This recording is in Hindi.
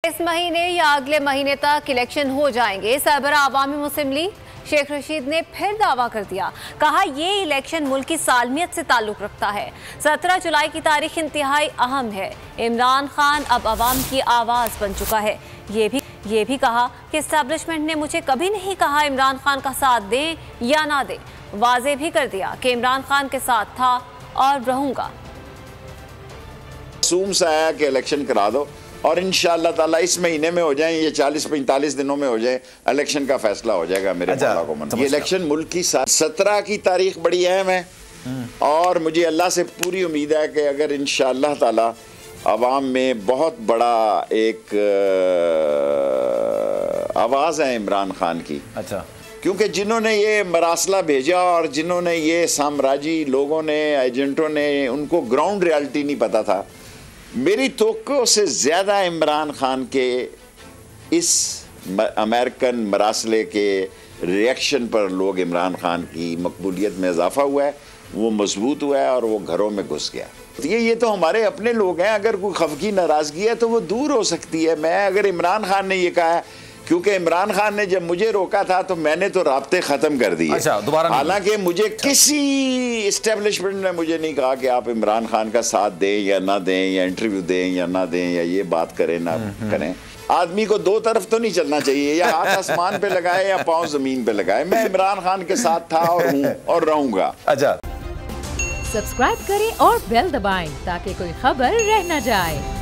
इस महीने या अगले महीने तक इलेक्शन हो जाएंगे। सरबराह अवामी मुस्लिम लीग शेख रशीद ने फिर दावा कर दिया। कहा ये इलेक्शन मुल्क की सालमियत से ताल्लुक रखता है। 17 जुलाई की तारीख इंतहाई अहम है। इमरान खान अब अवाम की आवाज़ बन चुका है। ये भी कहा कि एस्टैब्लिशमेंट ने मुझे कभी नहीं कहा इमरान खान का साथ दें या ना दें। वाज़े भी कर दिया कि इमरान खान के साथ था और रहूंगा। सूम से आया कि इलेक्शन करा दो और इंशाअल्लाह ताला इस महीने में हो जाए, ये 40-45 दिनों में हो जाए, इलेक्शन का फैसला हो जाएगा मेरे मौला को मन। ये इलेक्शन मुल्क की 17 की तारीख बड़ी अहम है और मुझे अल्लाह से पूरी उम्मीद है कि अगर इंशाअल्लाह ताला अवाम में बहुत बड़ा एक आवाज़ है इमरान खान की। अच्छा, क्योंकि जिन्होंने ये मरासला भेजा और जिन्होंने ये साम्राज्य लोगों ने, एजेंटों ने, उनको ग्राउंड रियलिटी नहीं पता था। मेरी तवक्को से ज़्यादा इमरान खान के इस अमेरिकन मरासले के रिएक्शन पर लोग इमरान खान की मकबूलियत में इजाफा हुआ है, वो मजबूत हुआ है और वो घरों में घुस गया। ये तो हमारे अपने लोग हैं। अगर कोई खफगी नाराज़गी है तो वो दूर हो सकती है। मैं अगर इमरान खान ने ये कहा है, क्योंकि इमरान खान ने जब मुझे रोका था तो मैंने तो राब्ते ख़त्म कर दिए। अच्छा, दोबारा हालांकि मुझे किसी इस्टेब्लिशमेंट ने मुझे नहीं कहा कि आप इमरान खान का साथ दें या ना दें, या इंटरव्यू दें या ना दें, या ये बात करें ना करें। आदमी को दो तरफ तो नहीं चलना चाहिए, या हाथ आसमान पे लगाए या पाँव ज़मीन पे लगाए। मैं इमरान खान के साथ था और हूँ और रहूँगा। अच्छा, सब्सक्राइब करें और बेल दबाएं ताकि कोई खबर रह न जाए।